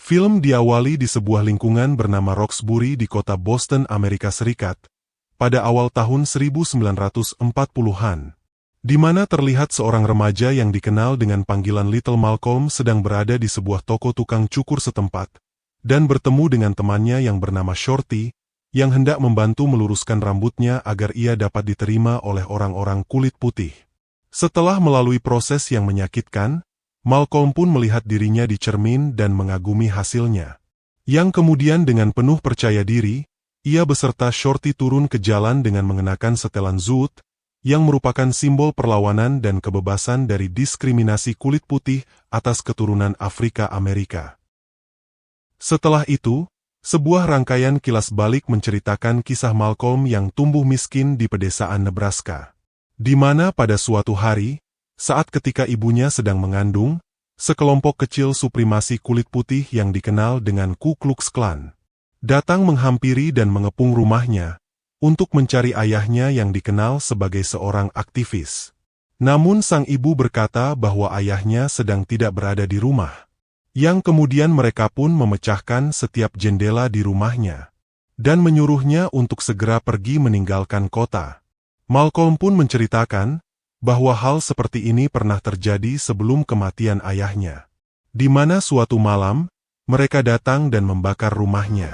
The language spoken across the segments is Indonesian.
Film diawali di sebuah lingkungan bernama Roxbury di kota Boston, Amerika Serikat, pada awal tahun 1940-an, di mana terlihat seorang remaja yang dikenal dengan panggilan Little Malcolm sedang berada di sebuah toko tukang cukur setempat, dan bertemu dengan temannya yang bernama Shorty, yang hendak membantu meluruskan rambutnya agar ia dapat diterima oleh orang-orang kulit putih. Setelah melalui proses yang menyakitkan, Malcolm pun melihat dirinya di cermin dan mengagumi hasilnya. Yang kemudian dengan penuh percaya diri, ia beserta Shorty turun ke jalan dengan mengenakan setelan zoot, yang merupakan simbol perlawanan dan kebebasan dari diskriminasi kulit putih atas keturunan Afrika Amerika. Setelah itu, sebuah rangkaian kilas balik menceritakan kisah Malcolm yang tumbuh miskin di pedesaan Nebraska, di mana pada suatu hari, saat ketika ibunya sedang mengandung, sekelompok kecil suprimasi kulit putih yang dikenal dengan Ku Klux Klan datang menghampiri dan mengepung rumahnya untuk mencari ayahnya yang dikenal sebagai seorang aktivis. Namun sang ibu berkata bahwa ayahnya sedang tidak berada di rumah, yang kemudian mereka pun memecahkan setiap jendela di rumahnya dan menyuruhnya untuk segera pergi meninggalkan kota. Malcolm pun menceritakan bahwa hal seperti ini pernah terjadi sebelum kematian ayahnya, di mana suatu malam, mereka datang dan membakar rumahnya.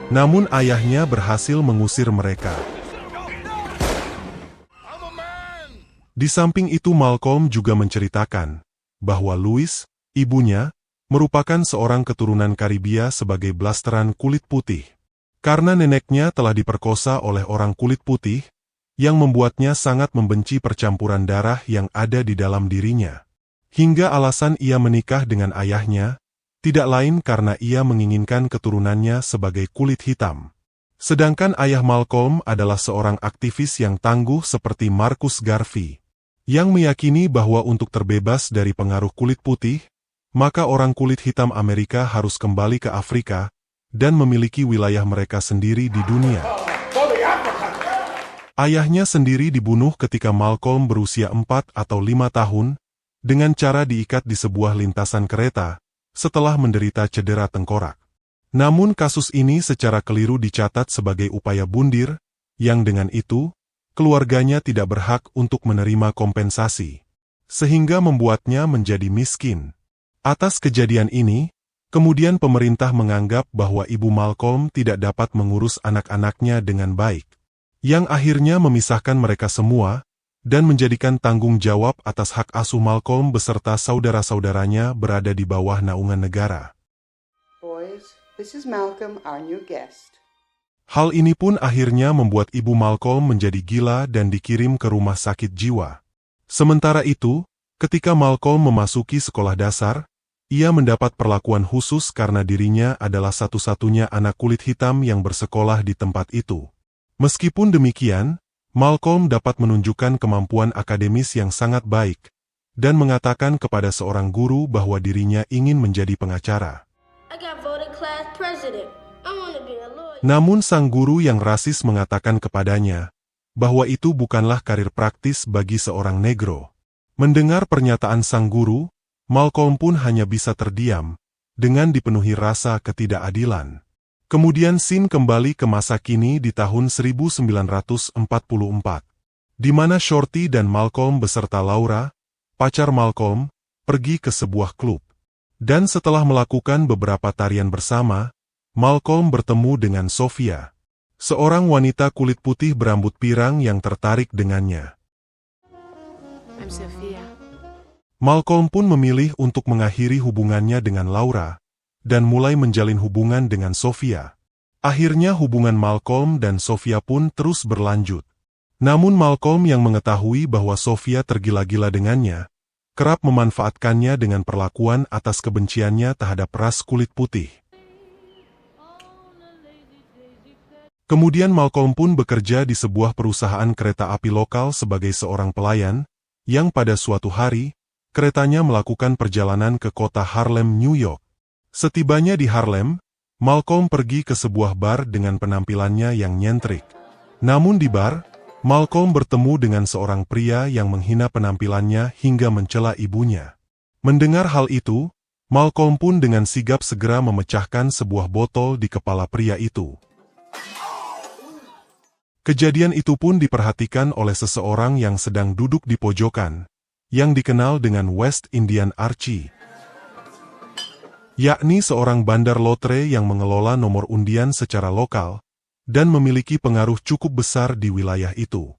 Namun ayahnya berhasil mengusir mereka. Di samping itu Malcolm juga menceritakan bahwa Louis, ibunya, merupakan seorang keturunan Karibia sebagai blasteran kulit putih. Karena neneknya telah diperkosa oleh orang kulit putih, yang membuatnya sangat membenci percampuran darah yang ada di dalam dirinya. Hingga alasan ia menikah dengan ayahnya, tidak lain karena ia menginginkan keturunannya sebagai kulit hitam. Sedangkan ayah Malcolm adalah seorang aktivis yang tangguh seperti Marcus Garvey, yang meyakini bahwa untuk terbebas dari pengaruh kulit putih, maka orang kulit hitam Amerika harus kembali ke Afrika, dan memiliki wilayah mereka sendiri di dunia. Ayahnya sendiri dibunuh ketika Malcolm berusia 4 atau 5 tahun, dengan cara diikat di sebuah lintasan kereta, setelah menderita cedera tengkorak. Namun kasus ini secara keliru dicatat sebagai upaya bundir, yang dengan itu, keluarganya tidak berhak untuk menerima kompensasi, sehingga membuatnya menjadi miskin. Atas kejadian ini, kemudian pemerintah menganggap bahwa ibu Malcolm tidak dapat mengurus anak-anaknya dengan baik, yang akhirnya memisahkan mereka semua, dan menjadikan tanggung jawab atas hak asuh Malcolm beserta saudara-saudaranya berada di bawah naungan negara. Boys, this is Malcolm, our new guest. Hal ini pun akhirnya membuat ibu Malcolm menjadi gila dan dikirim ke rumah sakit jiwa. Sementara itu, ketika Malcolm memasuki sekolah dasar, ia mendapat perlakuan khusus karena dirinya adalah satu-satunya anak kulit hitam yang bersekolah di tempat itu. Meskipun demikian, Malcolm dapat menunjukkan kemampuan akademis yang sangat baik, dan mengatakan kepada seorang guru bahwa dirinya ingin menjadi pengacara. Namun sang guru yang rasis mengatakan kepadanya bahwa itu bukanlah karir praktis bagi seorang negro. Mendengar pernyataan sang guru, Malcolm pun hanya bisa terdiam, dengan dipenuhi rasa ketidakadilan. Kemudian scene kembali ke masa kini di tahun 1944, di mana Shorty dan Malcolm beserta Laura, pacar Malcolm, pergi ke sebuah klub. Dan setelah melakukan beberapa tarian bersama, Malcolm bertemu dengan Sophia, seorang wanita kulit putih berambut pirang yang tertarik dengannya. I'm Sophia. Malcolm pun memilih untuk mengakhiri hubungannya dengan Laura, dan mulai menjalin hubungan dengan Sophia. Akhirnya hubungan Malcolm dan Sophia pun terus berlanjut. Namun Malcolm yang mengetahui bahwa Sophia tergila-gila dengannya, kerap memanfaatkannya dengan perlakuan atas kebenciannya terhadap ras kulit putih. Kemudian Malcolm pun bekerja di sebuah perusahaan kereta api lokal sebagai seorang pelayan, yang pada suatu hari, keretanya melakukan perjalanan ke kota Harlem, New York. Setibanya di Harlem, Malcolm pergi ke sebuah bar dengan penampilannya yang nyentrik. Namun di bar, Malcolm bertemu dengan seorang pria yang menghina penampilannya hingga mencela ibunya. Mendengar hal itu, Malcolm pun dengan sigap segera memecahkan sebuah botol di kepala pria itu. Kejadian itu pun diperhatikan oleh seseorang yang sedang duduk di pojokan, yang dikenal dengan West Indian Archie, yakni seorang bandar lotre yang mengelola nomor undian secara lokal dan memiliki pengaruh cukup besar di wilayah itu.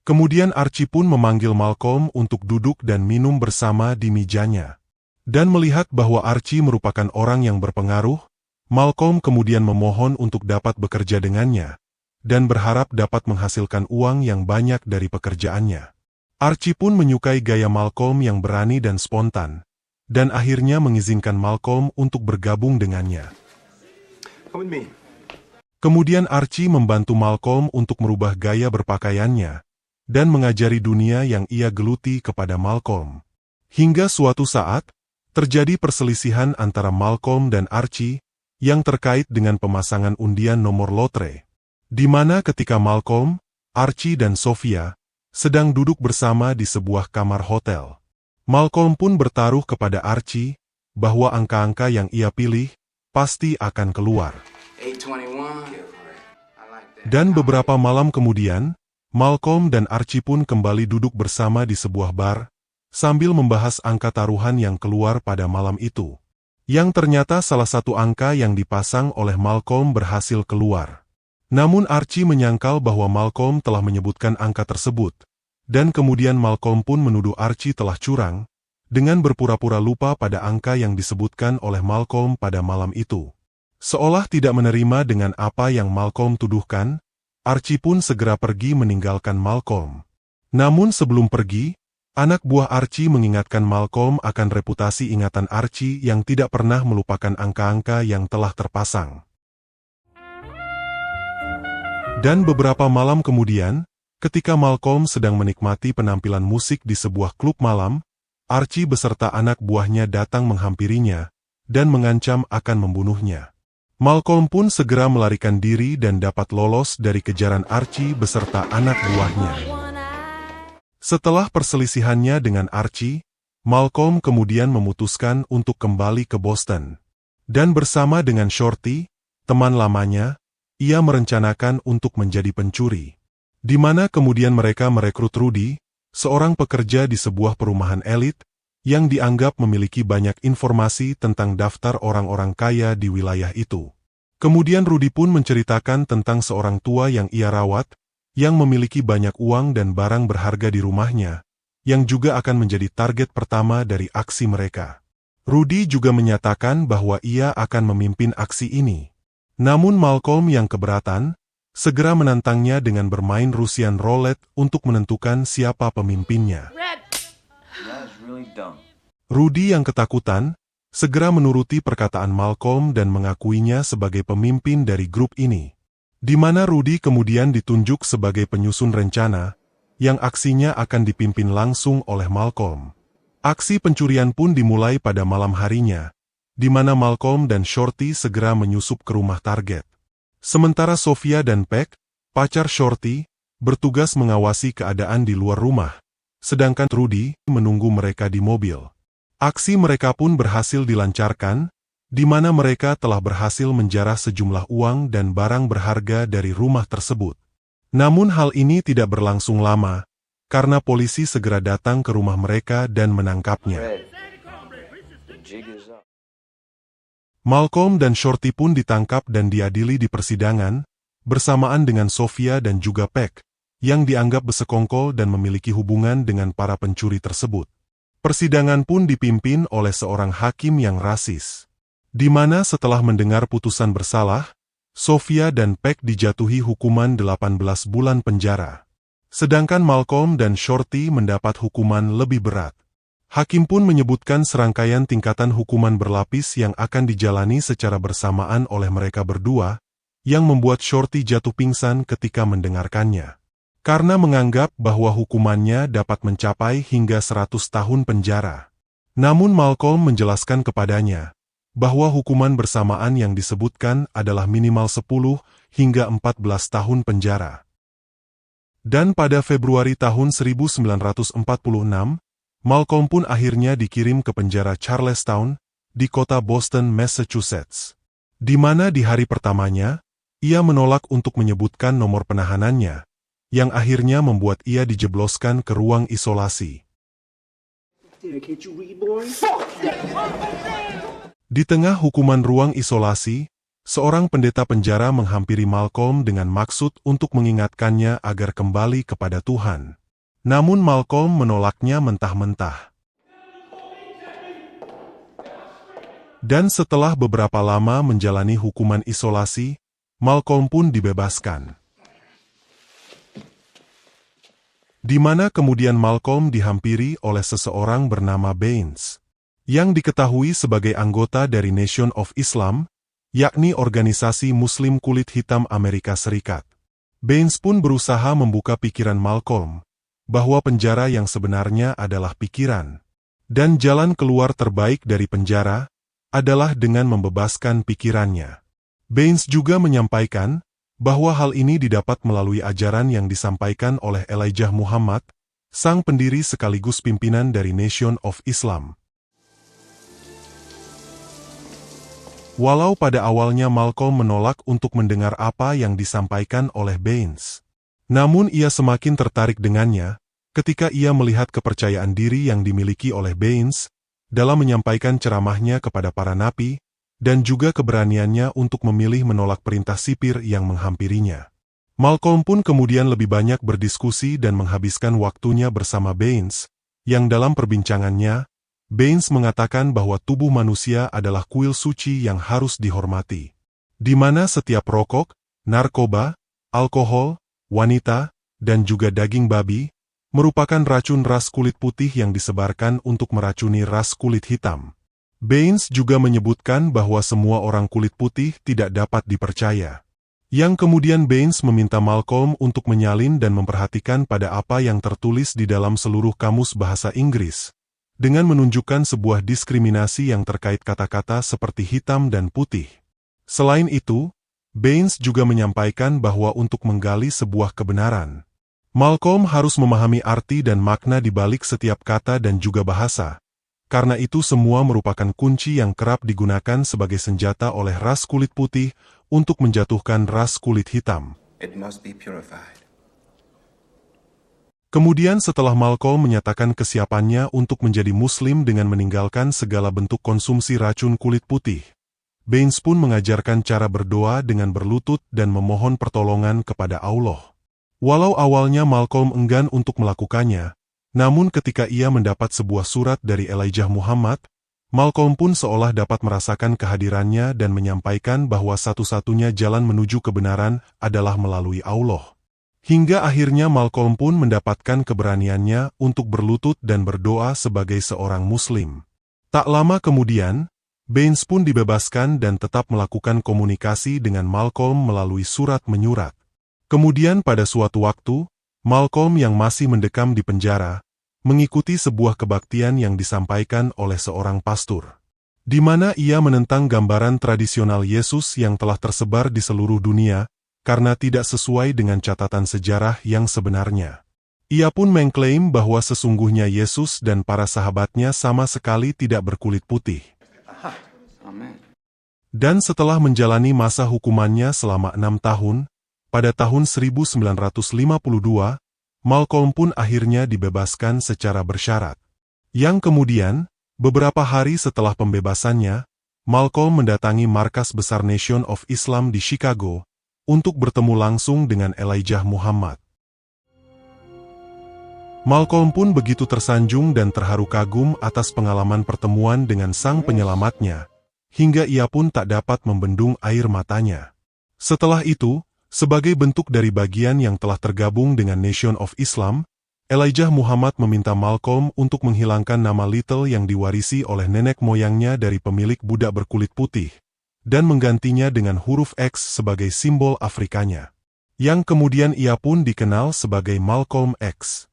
Kemudian Archie pun memanggil Malcolm untuk duduk dan minum bersama di mejanya. Dan melihat bahwa Archie merupakan orang yang berpengaruh, Malcolm kemudian memohon untuk dapat bekerja dengannya, dan berharap dapat menghasilkan uang yang banyak dari pekerjaannya. Archie pun menyukai gaya Malcolm yang berani dan spontan, dan akhirnya mengizinkan Malcolm untuk bergabung dengannya. Come with me. Kemudian Archie membantu Malcolm untuk merubah gaya berpakaiannya, dan mengajari dunia yang ia geluti kepada Malcolm. Hingga suatu saat, terjadi perselisihan antara Malcolm dan Archie, yang terkait dengan pemasangan undian nomor lotre, di mana ketika Malcolm, Archie dan Sophia sedang duduk bersama di sebuah kamar hotel. Malcolm pun bertaruh kepada Archie, bahwa angka-angka yang ia pilih pasti akan keluar. 821. Dan beberapa malam kemudian, Malcolm dan Archie pun kembali duduk bersama di sebuah bar, sambil membahas angka taruhan yang keluar pada malam itu. Yang ternyata salah satu angka yang dipasang oleh Malcolm berhasil keluar. Namun Archie menyangkal bahwa Malcolm telah menyebutkan angka tersebut, dan kemudian Malcolm pun menuduh Archie telah curang, dengan berpura-pura lupa pada angka yang disebutkan oleh Malcolm pada malam itu. Seolah tidak menerima dengan apa yang Malcolm tuduhkan, Archie pun segera pergi meninggalkan Malcolm. Namun sebelum pergi, anak buah Archie mengingatkan Malcolm akan reputasi ingatan Archie yang tidak pernah melupakan angka-angka yang telah terpasang. Dan beberapa malam kemudian, ketika Malcolm sedang menikmati penampilan musik di sebuah klub malam, Archie beserta anak buahnya datang menghampirinya dan mengancam akan membunuhnya. Malcolm pun segera melarikan diri dan dapat lolos dari kejaran Archie beserta anak buahnya. Setelah perselisihannya dengan Archie, Malcolm kemudian memutuskan untuk kembali ke Boston. Dan bersama dengan Shorty, teman lamanya, ia merencanakan untuk menjadi pencuri. Di mana kemudian mereka merekrut Rudy, seorang pekerja di sebuah perumahan elit, yang dianggap memiliki banyak informasi tentang daftar orang-orang kaya di wilayah itu. Kemudian Rudy pun menceritakan tentang seorang tua yang ia rawat, yang memiliki banyak uang dan barang berharga di rumahnya, yang juga akan menjadi target pertama dari aksi mereka. Rudy juga menyatakan bahwa ia akan memimpin aksi ini. Namun Malcolm yang keberatan, segera menantangnya dengan bermain Russian roulette untuk menentukan siapa pemimpinnya. Rudy yang ketakutan, segera menuruti perkataan Malcolm dan mengakuinya sebagai pemimpin dari grup ini. Di mana Rudy kemudian ditunjuk sebagai penyusun rencana, yang aksinya akan dipimpin langsung oleh Malcolm. Aksi pencurian pun dimulai pada malam harinya, di mana Malcolm dan Shorty segera menyusup ke rumah target. Sementara Sophia dan Peck, pacar Shorty, bertugas mengawasi keadaan di luar rumah, sedangkan Rudy menunggu mereka di mobil. Aksi mereka pun berhasil dilancarkan, di mana mereka telah berhasil menjarah sejumlah uang dan barang berharga dari rumah tersebut. Namun hal ini tidak berlangsung lama, karena polisi segera datang ke rumah mereka dan menangkapnya. Malcolm dan Shorty pun ditangkap dan diadili di persidangan, bersamaan dengan Sophia dan juga Peck, yang dianggap bersekongkol dan memiliki hubungan dengan para pencuri tersebut. Persidangan pun dipimpin oleh seorang hakim yang rasis, di mana setelah mendengar putusan bersalah, Sophia dan Peck dijatuhi hukuman 18 bulan penjara. Sedangkan Malcolm dan Shorty mendapat hukuman lebih berat. Hakim pun menyebutkan serangkaian tingkatan hukuman berlapis yang akan dijalani secara bersamaan oleh mereka berdua, yang membuat Shorty jatuh pingsan ketika mendengarkannya. Karena menganggap bahwa hukumannya dapat mencapai hingga 100 tahun penjara. Namun Malcolm menjelaskan kepadanya, bahwa hukuman bersamaan yang disebutkan adalah minimal 10 hingga 14 tahun penjara. Dan pada Februari tahun 1946, Malcolm pun akhirnya dikirim ke penjara Charlestown di kota Boston, Massachusetts, di mana di hari pertamanya, ia menolak untuk menyebutkan nomor penahanannya, yang akhirnya membuat ia dijebloskan ke ruang isolasi. Di tengah hukuman ruang isolasi, seorang pendeta penjara menghampiri Malcolm dengan maksud untuk mengingatkannya agar kembali kepada Tuhan. Namun Malcolm menolaknya mentah-mentah. Dan setelah beberapa lama menjalani hukuman isolasi, Malcolm pun dibebaskan. Di mana kemudian Malcolm dihampiri oleh seseorang bernama Baines, yang diketahui sebagai anggota dari Nation of Islam, yakni organisasi Muslim kulit hitam Amerika Serikat. Baines pun berusaha membuka pikiran Malcolm, bahwa penjara yang sebenarnya adalah pikiran, dan jalan keluar terbaik dari penjara adalah dengan membebaskan pikirannya. Baines juga menyampaikan bahwa hal ini didapat melalui ajaran yang disampaikan oleh Elijah Muhammad, sang pendiri sekaligus pimpinan dari Nation of Islam. Walau pada awalnya Malcolm menolak untuk mendengar apa yang disampaikan oleh Baines, namun ia semakin tertarik dengannya ketika ia melihat kepercayaan diri yang dimiliki oleh Baines dalam menyampaikan ceramahnya kepada para napi, dan juga keberaniannya untuk memilih menolak perintah sipir yang menghampirinya. Malcolm pun kemudian lebih banyak berdiskusi dan menghabiskan waktunya bersama Baines, yang dalam perbincangannya, Baines mengatakan bahwa tubuh manusia adalah kuil suci yang harus dihormati, di mana setiap rokok, narkoba, alkohol, wanita, dan juga daging babi, merupakan racun ras kulit putih yang disebarkan untuk meracuni ras kulit hitam. Baines juga menyebutkan bahwa semua orang kulit putih tidak dapat dipercaya. Yang kemudian Baines meminta Malcolm untuk menyalin dan memperhatikan pada apa yang tertulis di dalam seluruh kamus bahasa Inggris, dengan menunjukkan sebuah diskriminasi yang terkait kata-kata seperti hitam dan putih. Selain itu, Baines juga menyampaikan bahwa untuk menggali sebuah kebenaran, Malcolm harus memahami arti dan makna di balik setiap kata dan juga bahasa. Karena itu semua merupakan kunci yang kerap digunakan sebagai senjata oleh ras kulit putih untuk menjatuhkan ras kulit hitam. It must be purified. Kemudian setelah Malcolm menyatakan kesiapannya untuk menjadi Muslim dengan meninggalkan segala bentuk konsumsi racun kulit putih, Baines pun mengajarkan cara berdoa dengan berlutut dan memohon pertolongan kepada Allah. Walau awalnya Malcolm enggan untuk melakukannya, namun ketika ia mendapat sebuah surat dari Elijah Muhammad, Malcolm pun seolah dapat merasakan kehadirannya dan menyampaikan bahwa satu-satunya jalan menuju kebenaran adalah melalui Allah. Hingga akhirnya Malcolm pun mendapatkan keberaniannya untuk berlutut dan berdoa sebagai seorang Muslim. Tak lama kemudian, Baines pun dibebaskan dan tetap melakukan komunikasi dengan Malcolm melalui surat-menyurat. Kemudian pada suatu waktu, Malcolm yang masih mendekam di penjara, mengikuti sebuah kebaktian yang disampaikan oleh seorang pastor, di mana ia menentang gambaran tradisional Yesus yang telah tersebar di seluruh dunia, karena tidak sesuai dengan catatan sejarah yang sebenarnya. Ia pun mengklaim bahwa sesungguhnya Yesus dan para sahabatnya sama sekali tidak berkulit putih. Amen. Dan setelah menjalani masa hukumannya selama 6 tahun, pada tahun 1952, Malcolm pun akhirnya dibebaskan secara bersyarat. Yang kemudian, beberapa hari setelah pembebasannya, Malcolm mendatangi markas besar Nation of Islam di Chicago untuk bertemu langsung dengan Elijah Muhammad. Malcolm pun begitu tersanjung dan terharu kagum atas pengalaman pertemuan dengan sang penyelamatnya, hingga ia pun tak dapat membendung air matanya. Setelah itu, sebagai bentuk dari bagian yang telah tergabung dengan Nation of Islam, Elijah Muhammad meminta Malcolm untuk menghilangkan nama Little yang diwarisi oleh nenek moyangnya dari pemilik budak berkulit putih, dan menggantinya dengan huruf X sebagai simbol Afrikanya, yang kemudian ia pun dikenal sebagai Malcolm X.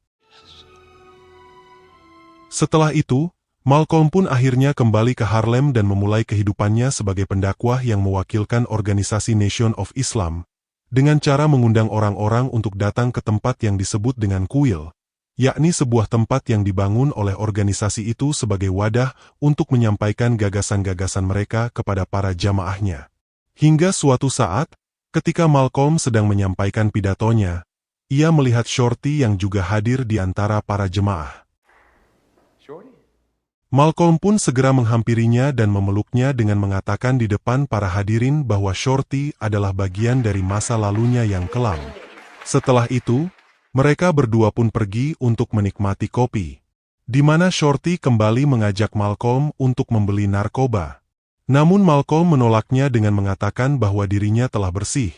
Setelah itu, Malcolm pun akhirnya kembali ke Harlem dan memulai kehidupannya sebagai pendakwah yang mewakilkan organisasi Nation of Islam, dengan cara mengundang orang-orang untuk datang ke tempat yang disebut dengan kuil, yakni sebuah tempat yang dibangun oleh organisasi itu sebagai wadah untuk menyampaikan gagasan-gagasan mereka kepada para jamaahnya. Hingga suatu saat, ketika Malcolm sedang menyampaikan pidatonya, ia melihat Shorty yang juga hadir di antara para jemaah. Malcolm pun segera menghampirinya dan memeluknya dengan mengatakan di depan para hadirin bahwa Shorty adalah bagian dari masa lalunya yang kelam. Setelah itu, mereka berdua pun pergi untuk menikmati kopi, di mana Shorty kembali mengajak Malcolm untuk membeli narkoba. Namun Malcolm menolaknya dengan mengatakan bahwa dirinya telah bersih.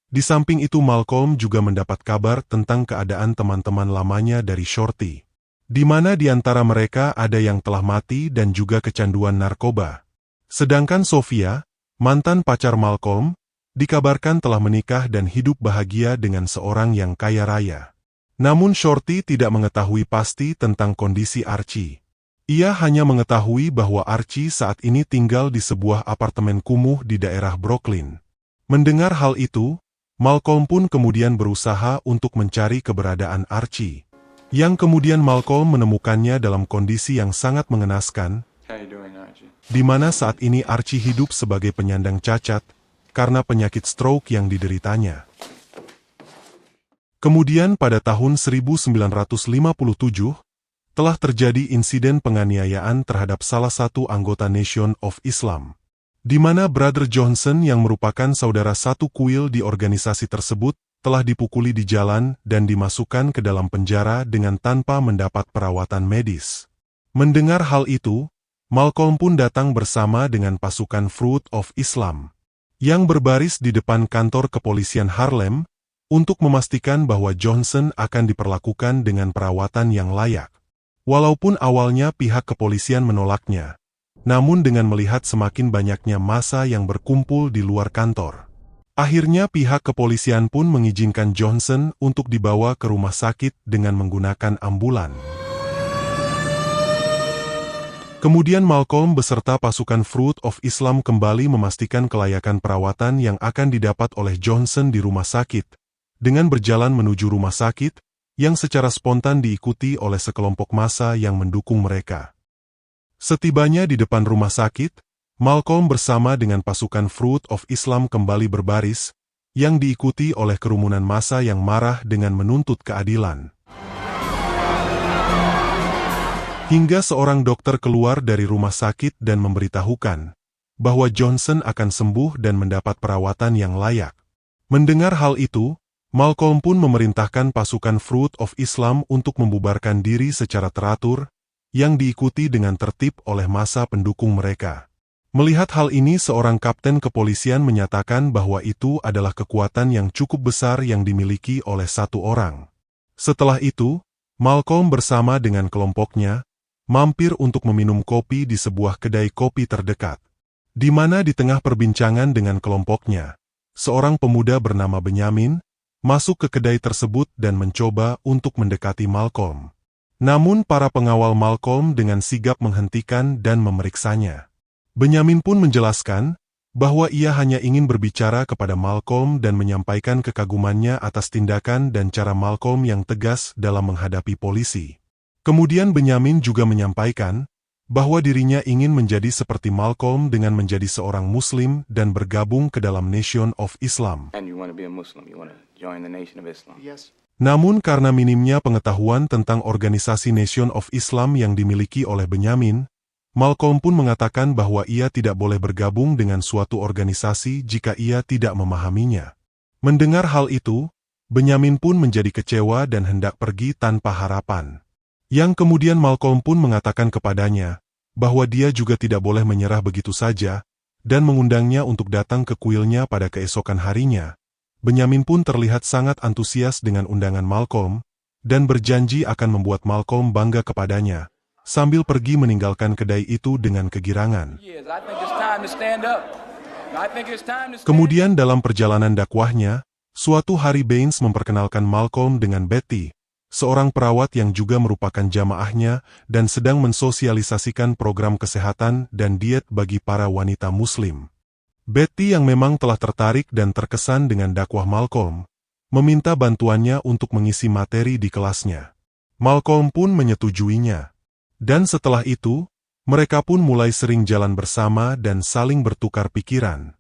Di samping itu Malcolm juga mendapat kabar tentang keadaan teman-teman lamanya dari Shorty, di mana di antara mereka ada yang telah mati dan juga kecanduan narkoba. Sedangkan Sophia, mantan pacar Malcolm, dikabarkan telah menikah dan hidup bahagia dengan seorang yang kaya raya. Namun Shorty tidak mengetahui pasti tentang kondisi Archie. Ia hanya mengetahui bahwa Archie saat ini tinggal di sebuah apartemen kumuh di daerah Brooklyn. Mendengar hal itu, Malcolm pun kemudian berusaha untuk mencari keberadaan Archie, yang kemudian Malcolm menemukannya dalam kondisi yang sangat mengenaskan, di mana saat ini Archie hidup sebagai penyandang cacat karena penyakit stroke yang dideritanya. Kemudian pada tahun 1957, telah terjadi insiden penganiayaan terhadap salah satu anggota Nation of Islam, di mana Brother Johnson yang merupakan saudara satu kuil di organisasi tersebut telah dipukuli di jalan dan dimasukkan ke dalam penjara dengan tanpa mendapat perawatan medis. Mendengar hal itu, Malcolm pun datang bersama dengan pasukan Fruit of Islam, yang berbaris di depan kantor kepolisian Harlem, untuk memastikan bahwa Johnson akan diperlakukan dengan perawatan yang layak. Walaupun awalnya pihak kepolisian menolaknya, namun dengan melihat semakin banyaknya massa yang berkumpul di luar kantor, akhirnya pihak kepolisian pun mengizinkan Johnson untuk dibawa ke rumah sakit dengan menggunakan ambulan. Kemudian Malcolm beserta pasukan Fruit of Islam kembali memastikan kelayakan perawatan yang akan didapat oleh Johnson di rumah sakit, dengan berjalan menuju rumah sakit, yang secara spontan diikuti oleh sekelompok massa yang mendukung mereka. Setibanya di depan rumah sakit, Malcolm bersama dengan pasukan Fruit of Islam kembali berbaris, yang diikuti oleh kerumunan massa yang marah dengan menuntut keadilan. Hingga seorang dokter keluar dari rumah sakit dan memberitahukan bahwa Johnson akan sembuh dan mendapat perawatan yang layak. Mendengar hal itu, Malcolm pun memerintahkan pasukan Fruit of Islam untuk membubarkan diri secara teratur, yang diikuti dengan tertib oleh massa pendukung mereka. Melihat hal ini, seorang kapten kepolisian menyatakan bahwa itu adalah kekuatan yang cukup besar yang dimiliki oleh satu orang. Setelah itu, Malcolm bersama dengan kelompoknya mampir untuk meminum kopi di sebuah kedai kopi terdekat, di mana di tengah perbincangan dengan kelompoknya, seorang pemuda bernama Benyamin masuk ke kedai tersebut dan mencoba untuk mendekati Malcolm. Namun para pengawal Malcolm dengan sigap menghentikan dan memeriksanya. Benyamin pun menjelaskan bahwa ia hanya ingin berbicara kepada Malcolm dan menyampaikan kekagumannya atas tindakan dan cara Malcolm yang tegas dalam menghadapi polisi. Kemudian Benyamin juga menyampaikan bahwa dirinya ingin menjadi seperti Malcolm dengan menjadi seorang Muslim dan bergabung ke dalam Nation of Islam. Yes. Namun karena minimnya pengetahuan tentang organisasi Nation of Islam yang dimiliki oleh Benyamin, Malcolm pun mengatakan bahwa ia tidak boleh bergabung dengan suatu organisasi jika ia tidak memahaminya. Mendengar hal itu, Benyamin pun menjadi kecewa dan hendak pergi tanpa harapan. Yang kemudian Malcolm pun mengatakan kepadanya bahwa dia juga tidak boleh menyerah begitu saja, dan mengundangnya untuk datang ke kuilnya pada keesokan harinya. Benyamin pun terlihat sangat antusias dengan undangan Malcolm, dan berjanji akan membuat Malcolm bangga kepadanya, sambil pergi meninggalkan kedai itu dengan kegirangan. Kemudian dalam perjalanan dakwahnya, suatu hari Baines memperkenalkan Malcolm dengan Betty, seorang perawat yang juga merupakan jamaahnya dan sedang mensosialisasikan program kesehatan dan diet bagi para wanita Muslim. Betty yang memang telah tertarik dan terkesan dengan dakwah Malcolm, meminta bantuannya untuk mengisi materi di kelasnya. Malcolm pun menyetujuinya. Dan setelah itu, mereka pun mulai sering jalan bersama dan saling bertukar pikiran.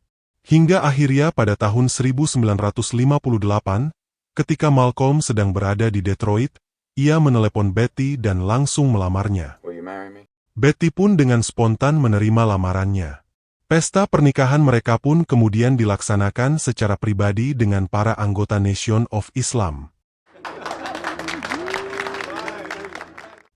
Hingga akhirnya pada tahun 1958, ketika Malcolm sedang berada di Detroit, ia menelepon Betty dan langsung melamarnya. Will you marry me? Betty pun dengan spontan menerima lamarannya. Pesta pernikahan mereka pun kemudian dilaksanakan secara pribadi dengan para anggota Nation of Islam.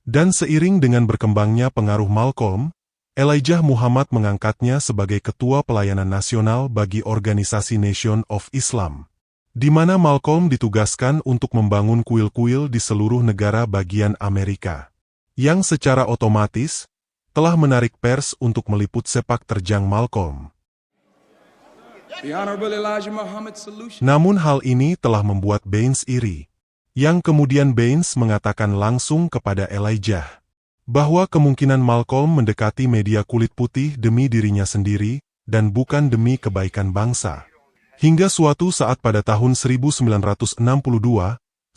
Dan seiring dengan berkembangnya pengaruh Malcolm, Elijah Muhammad mengangkatnya sebagai Ketua Pelayanan Nasional bagi organisasi Nation of Islam, di mana Malcolm ditugaskan untuk membangun kuil-kuil di seluruh negara bagian Amerika, yang secara otomatis telah menarik pers untuk meliput sepak terjang Malcolm. Namun hal ini telah membuat Baines iri, yang kemudian Baines mengatakan langsung kepada Elijah bahwa kemungkinan Malcolm mendekati media kulit putih demi dirinya sendiri dan bukan demi kebaikan bangsa. Hingga suatu saat pada tahun 1962,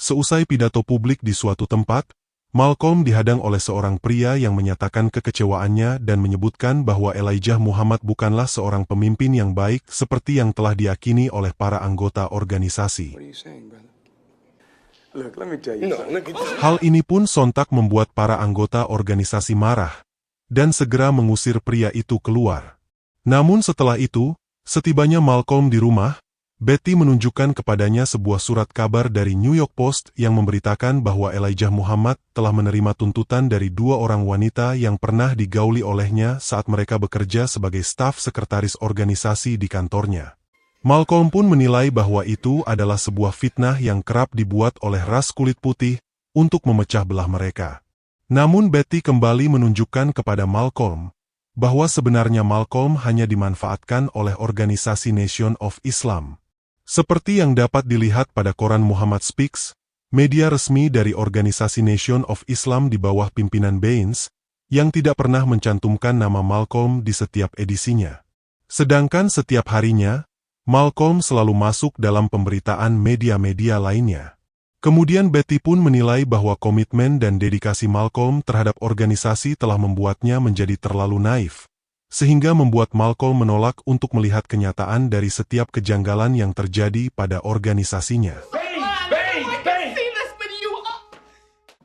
seusai pidato publik di suatu tempat, Malcolm dihadang oleh seorang pria yang menyatakan kekecewaannya dan menyebutkan bahwa Elijah Muhammad bukanlah seorang pemimpin yang baik seperti yang telah diyakini oleh para anggota organisasi. Hal ini pun sontak membuat para anggota organisasi marah dan segera mengusir pria itu keluar. Namun setelah itu, setibanya Malcolm di rumah, Betty menunjukkan kepadanya sebuah surat kabar dari New York Post yang memberitakan bahwa Elijah Muhammad telah menerima tuntutan dari 2 orang wanita yang pernah digauli olehnya saat mereka bekerja sebagai staf sekretaris organisasi di kantornya. Malcolm pun menilai bahwa itu adalah sebuah fitnah yang kerap dibuat oleh ras kulit putih untuk memecah belah mereka. Namun Betty kembali menunjukkan kepada Malcolm bahwa sebenarnya Malcolm hanya dimanfaatkan oleh organisasi Nation of Islam. Seperti yang dapat dilihat pada koran Muhammad Speaks, media resmi dari organisasi Nation of Islam di bawah pimpinan Baines, yang tidak pernah mencantumkan nama Malcolm di setiap edisinya. Sedangkan setiap harinya, Malcolm selalu masuk dalam pemberitaan media-media lainnya. Kemudian Betty pun menilai bahwa komitmen dan dedikasi Malcolm terhadap organisasi telah membuatnya menjadi terlalu naif, sehingga membuat Malcolm menolak untuk melihat kenyataan dari setiap kejanggalan yang terjadi pada organisasinya.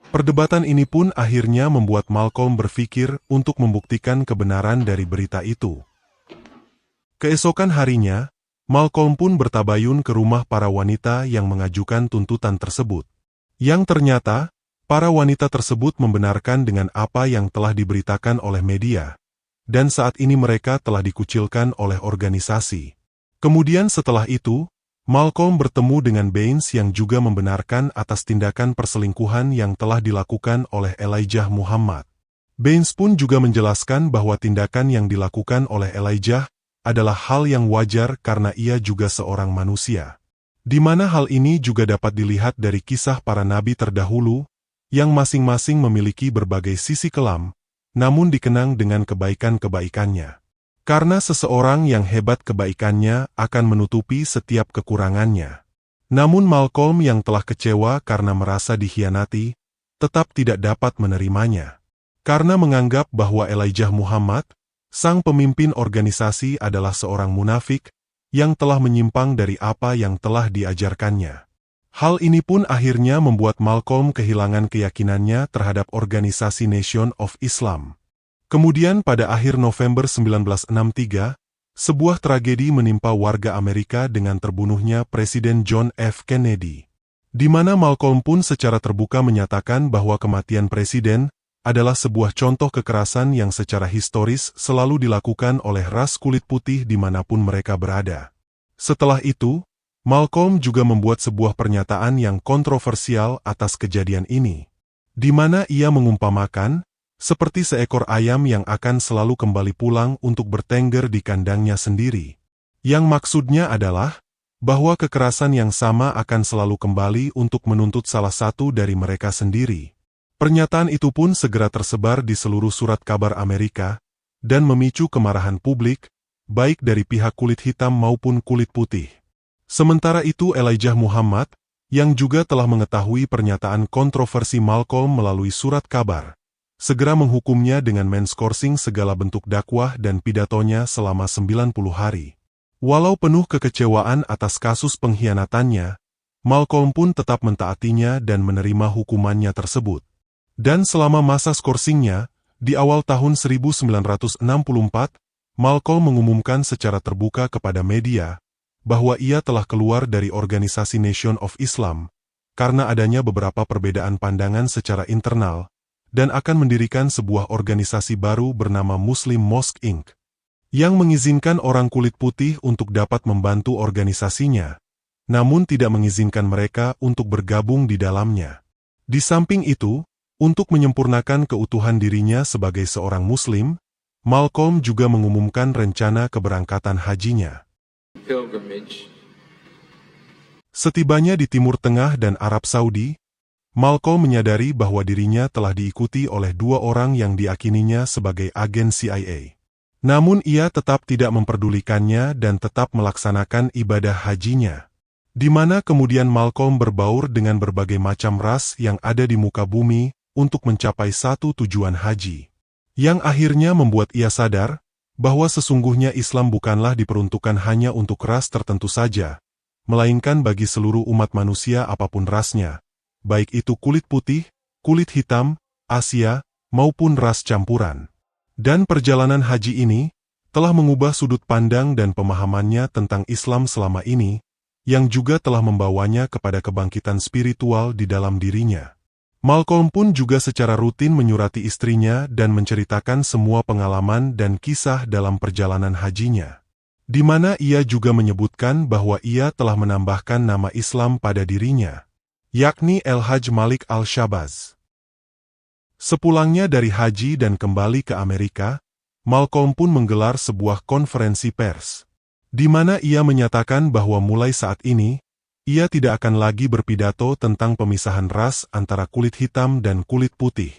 Perdebatan ini pun akhirnya membuat Malcolm berpikir untuk membuktikan kebenaran dari berita itu. Keesokan harinya, Malcolm pun bertabayun ke rumah para wanita yang mengajukan tuntutan tersebut. Yang ternyata, para wanita tersebut membenarkan dengan apa yang telah diberitakan oleh media. Dan saat ini mereka telah dikucilkan oleh organisasi. Kemudian setelah itu, Malcolm bertemu dengan Baines yang juga membenarkan atas tindakan perselingkuhan yang telah dilakukan oleh Elijah Muhammad. Baines pun juga menjelaskan bahwa tindakan yang dilakukan oleh Elijah adalah hal yang wajar karena ia juga seorang manusia. Di mana hal ini juga dapat dilihat dari kisah para nabi terdahulu, yang masing-masing memiliki berbagai sisi kelam, namun dikenang dengan kebaikan-kebaikannya. Karena seseorang yang hebat kebaikannya akan menutupi setiap kekurangannya. Namun Malcolm yang telah kecewa karena merasa dikhianati, tetap tidak dapat menerimanya. Karena menganggap bahwa Elijah Muhammad, sang pemimpin organisasi adalah seorang munafik, yang telah menyimpang dari apa yang telah diajarkannya. Hal ini pun akhirnya membuat Malcolm kehilangan keyakinannya terhadap organisasi Nation of Islam. Kemudian pada akhir November 1963, sebuah tragedi menimpa warga Amerika dengan terbunuhnya Presiden John F. Kennedy. Di mana Malcolm pun secara terbuka menyatakan bahwa kematian Presiden adalah sebuah contoh kekerasan yang secara historis selalu dilakukan oleh ras kulit putih dimanapun mereka berada. Setelah itu, Malcolm juga membuat sebuah pernyataan yang kontroversial atas kejadian ini, di mana ia mengumpamakan, seperti seekor ayam yang akan selalu kembali pulang untuk bertengger di kandangnya sendiri. Yang maksudnya adalah, bahwa kekerasan yang sama akan selalu kembali untuk menuntut salah satu dari mereka sendiri. Pernyataan itu pun segera tersebar di seluruh surat kabar Amerika, dan memicu kemarahan publik, baik dari pihak kulit hitam maupun kulit putih. Sementara itu Elijah Muhammad, yang juga telah mengetahui pernyataan kontroversi Malcolm melalui surat kabar, segera menghukumnya dengan menskorsing segala bentuk dakwah dan pidatonya selama 90 hari. Walau penuh kekecewaan atas kasus pengkhianatannya, Malcolm pun tetap mentaatinya dan menerima hukumannya tersebut. Dan selama masa skorsingnya, di awal tahun 1964, Malcolm mengumumkan secara terbuka kepada media bahwa ia telah keluar dari organisasi Nation of Islam karena adanya beberapa perbedaan pandangan secara internal dan akan mendirikan sebuah organisasi baru bernama Muslim Mosque Inc. yang mengizinkan orang kulit putih untuk dapat membantu organisasinya, namun tidak mengizinkan mereka untuk bergabung di dalamnya. Di samping itu, untuk menyempurnakan keutuhan dirinya sebagai seorang Muslim, Malcolm juga mengumumkan rencana keberangkatan hajinya. Pilgrimage. Setibanya di Timur Tengah dan Arab Saudi, Malcolm menyadari bahwa dirinya telah diikuti oleh 2 orang yang diakininya sebagai agen CIA. Namun ia tetap tidak memperdulikannya dan tetap melaksanakan ibadah hajinya, di mana kemudian Malcolm berbaur dengan berbagai macam ras yang ada di muka bumi untuk mencapai satu tujuan haji, yang akhirnya membuat ia sadar bahwa sesungguhnya Islam bukanlah diperuntukkan hanya untuk ras tertentu saja, melainkan bagi seluruh umat manusia apapun rasnya, baik itu kulit putih, kulit hitam, Asia, maupun ras campuran. Dan perjalanan haji ini telah mengubah sudut pandang dan pemahamannya tentang Islam selama ini, yang juga telah membawanya kepada kebangkitan spiritual di dalam dirinya. Malcolm pun juga secara rutin menyurati istrinya dan menceritakan semua pengalaman dan kisah dalam perjalanan hajinya, di mana ia juga menyebutkan bahwa ia telah menambahkan nama Islam pada dirinya, yakni El-Hajj Malik Al-Shabazz. Sepulangnya dari haji dan kembali ke Amerika, Malcolm pun menggelar sebuah konferensi pers, di mana ia menyatakan bahwa mulai saat ini, ia tidak akan lagi berpidato tentang pemisahan ras antara kulit hitam dan kulit putih.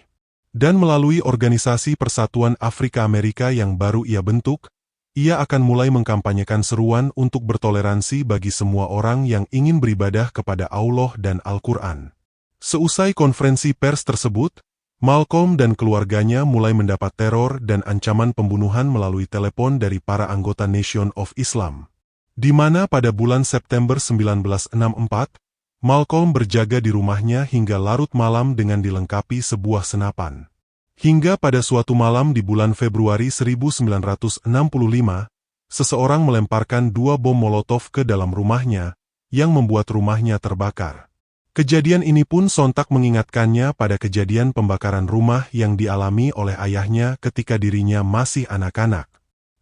Dan melalui organisasi Persatuan Afrika Amerika yang baru ia bentuk, ia akan mulai mengkampanyekan seruan untuk bertoleransi bagi semua orang yang ingin beribadah kepada Allah dan Al-Quran. Seusai konferensi pers tersebut, Malcolm dan keluarganya mulai mendapat teror dan ancaman pembunuhan melalui telepon dari para anggota Nation of Islam, di mana pada bulan September 1964, Malcolm berjaga di rumahnya hingga larut malam dengan dilengkapi sebuah senapan. Hingga pada suatu malam di bulan Februari 1965, seseorang melemparkan 2 bom Molotov ke dalam rumahnya, yang membuat rumahnya terbakar. Kejadian ini pun sontak mengingatkannya pada kejadian pembakaran rumah yang dialami oleh ayahnya ketika dirinya masih anak-anak.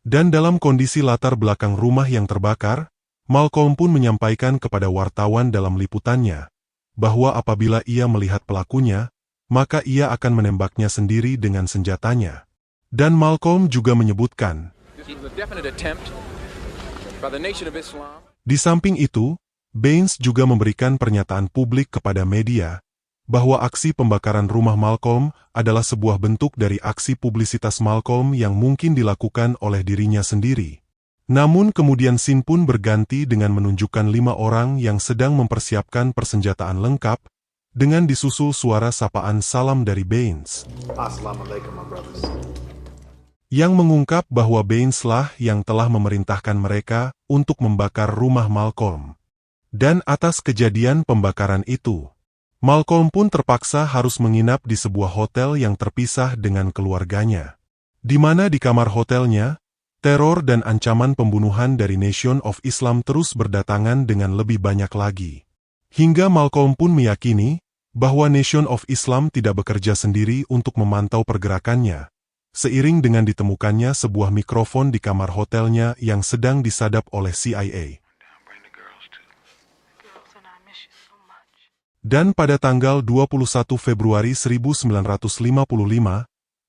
Dan dalam kondisi latar belakang rumah yang terbakar, Malcolm pun menyampaikan kepada wartawan dalam liputannya, bahwa apabila ia melihat pelakunya, maka ia akan menembaknya sendiri dengan senjatanya. Dan Malcolm juga menyebutkan, di samping itu, Baines juga memberikan pernyataan publik kepada media, bahwa aksi pembakaran rumah Malcolm adalah sebuah bentuk dari aksi publisitas Malcolm yang mungkin dilakukan oleh dirinya sendiri. Namun kemudian scene pun berganti dengan menunjukkan 5 orang yang sedang mempersiapkan persenjataan lengkap, dengan disusul suara sapaan salam dari Baines, Assalamualaikum, my brothers. yang mengungkap bahwa Baines lah yang telah memerintahkan mereka untuk membakar rumah Malcolm. Dan atas kejadian pembakaran itu, Malcolm pun terpaksa harus menginap di sebuah hotel yang terpisah dengan keluarganya, di mana di kamar hotelnya, teror dan ancaman pembunuhan dari Nation of Islam terus berdatangan dengan lebih banyak lagi. Hingga Malcolm pun meyakini bahwa Nation of Islam tidak bekerja sendiri untuk memantau pergerakannya, seiring dengan ditemukannya sebuah mikrofon di kamar hotelnya yang sedang disadap oleh CIA. Dan pada tanggal 21 Februari 1955,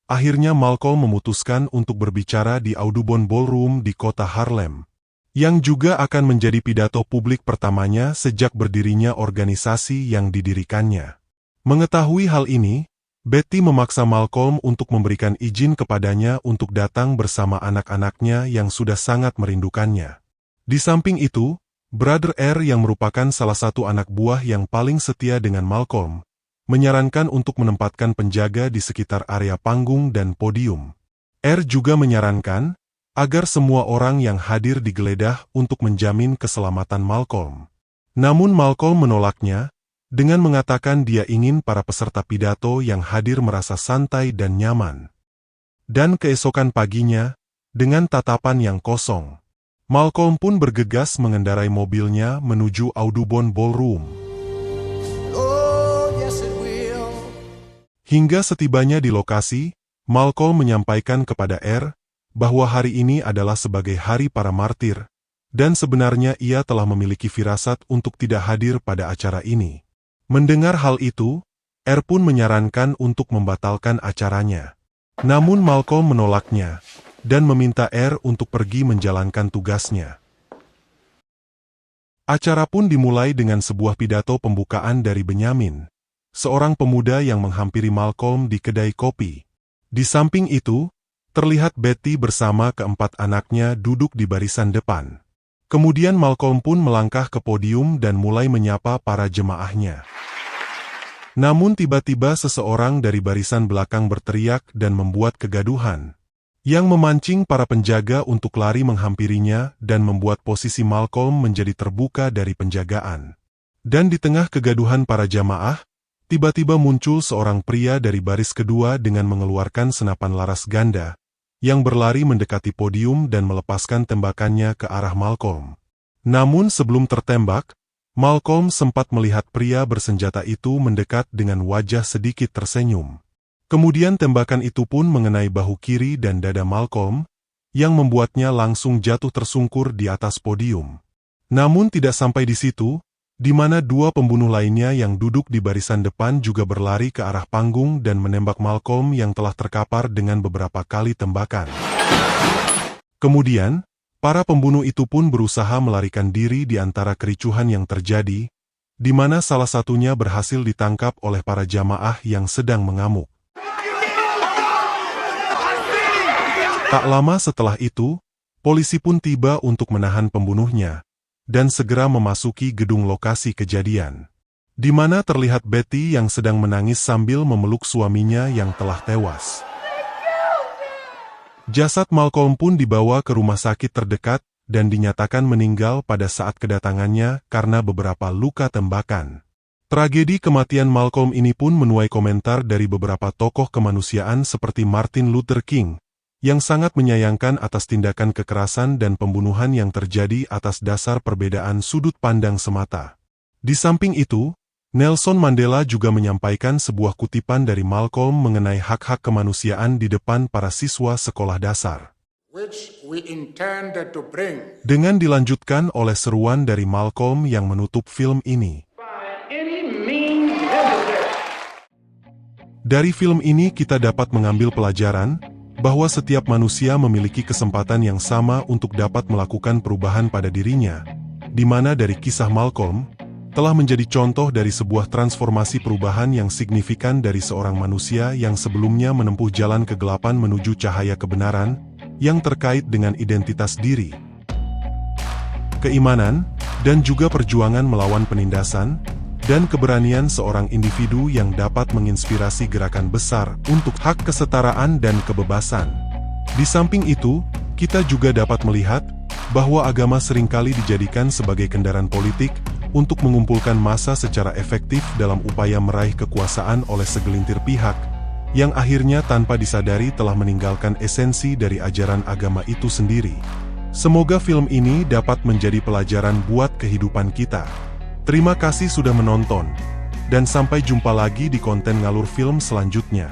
akhirnya Malcolm memutuskan untuk berbicara di Audubon Ballroom di kota Harlem, yang juga akan menjadi pidato publik pertamanya sejak berdirinya organisasi yang didirikannya. Mengetahui hal ini, Betty memaksa Malcolm untuk memberikan izin kepadanya untuk datang bersama anak-anaknya yang sudah sangat merindukannya. Di samping itu, Brother R yang merupakan salah satu anak buah yang paling setia dengan Malcolm, menyarankan untuk menempatkan penjaga di sekitar area panggung dan podium. R juga menyarankan agar semua orang yang hadir digeledah untuk menjamin keselamatan Malcolm. Namun Malcolm menolaknya, dengan mengatakan dia ingin para peserta pidato yang hadir merasa santai dan nyaman. Dan keesokan paginya, dengan tatapan yang kosong, Malcolm pun bergegas mengendarai mobilnya menuju Audubon Ballroom. Hingga setibanya di lokasi, Malcolm menyampaikan kepada R bahwa hari ini adalah sebagai hari para martir, dan sebenarnya ia telah memiliki firasat untuk tidak hadir pada acara ini. Mendengar hal itu, R pun menyarankan untuk membatalkan acaranya. Namun Malcolm menolaknya, dan meminta R untuk pergi menjalankan tugasnya. Acara pun dimulai dengan sebuah pidato pembukaan dari Benyamin, seorang pemuda yang menghampiri Malcolm di kedai kopi. Di samping itu, terlihat Betty bersama keempat anaknya duduk di barisan depan. Kemudian Malcolm pun melangkah ke podium dan mulai menyapa para jemaahnya. Namun tiba-tiba seseorang dari barisan belakang berteriak dan membuat kegaduhan, yang memancing para penjaga untuk lari menghampirinya dan membuat posisi Malcolm menjadi terbuka dari penjagaan. Dan di tengah kegaduhan para jamaah, tiba-tiba muncul seorang pria dari baris kedua dengan mengeluarkan senapan laras ganda, yang berlari mendekati podium dan melepaskan tembakannya ke arah Malcolm. Namun sebelum tertembak, Malcolm sempat melihat pria bersenjata itu mendekat dengan wajah sedikit tersenyum. Kemudian tembakan itu pun mengenai bahu kiri dan dada Malcolm, yang membuatnya langsung jatuh tersungkur di atas podium. Namun tidak sampai di situ, di mana dua pembunuh lainnya yang duduk di barisan depan juga berlari ke arah panggung dan menembak Malcolm yang telah terkapar dengan beberapa kali tembakan. Kemudian, para pembunuh itu pun berusaha melarikan diri di antara kericuhan yang terjadi, di mana salah satunya berhasil ditangkap oleh para jamaah yang sedang mengamuk. Tak lama setelah itu, polisi pun tiba untuk menahan pembunuhnya, dan segera memasuki gedung lokasi kejadian, di mana terlihat Betty yang sedang menangis sambil memeluk suaminya yang telah tewas. Jasad Malcolm pun dibawa ke rumah sakit terdekat dan dinyatakan meninggal pada saat kedatangannya karena beberapa luka tembakan. Tragedi kematian Malcolm ini pun menuai komentar dari beberapa tokoh kemanusiaan seperti Martin Luther King, yang sangat menyayangkan atas tindakan kekerasan dan pembunuhan yang terjadi atas dasar perbedaan sudut pandang semata. Di samping itu, Nelson Mandela juga menyampaikan sebuah kutipan dari Malcolm mengenai hak-hak kemanusiaan di depan para siswa sekolah dasar. Dengan dilanjutkan oleh seruan dari Malcolm yang menutup film ini. Dari film ini kita dapat mengambil pelajaran bahwa setiap manusia memiliki kesempatan yang sama untuk dapat melakukan perubahan pada dirinya, di mana dari kisah Malcolm telah menjadi contoh dari sebuah transformasi perubahan yang signifikan dari seorang manusia yang sebelumnya menempuh jalan kegelapan menuju cahaya kebenaran yang terkait dengan identitas diri, keimanan, dan juga perjuangan melawan penindasan, dan keberanian seorang individu yang dapat menginspirasi gerakan besar untuk hak kesetaraan dan kebebasan. Di samping itu, kita juga dapat melihat bahwa agama seringkali dijadikan sebagai kendaraan politik untuk mengumpulkan massa secara efektif dalam upaya meraih kekuasaan oleh segelintir pihak, yang akhirnya tanpa disadari telah meninggalkan esensi dari ajaran agama itu sendiri. Semoga film ini dapat menjadi pelajaran buat kehidupan kita. Terima kasih sudah menonton, dan sampai jumpa lagi di konten Ngalur Film selanjutnya.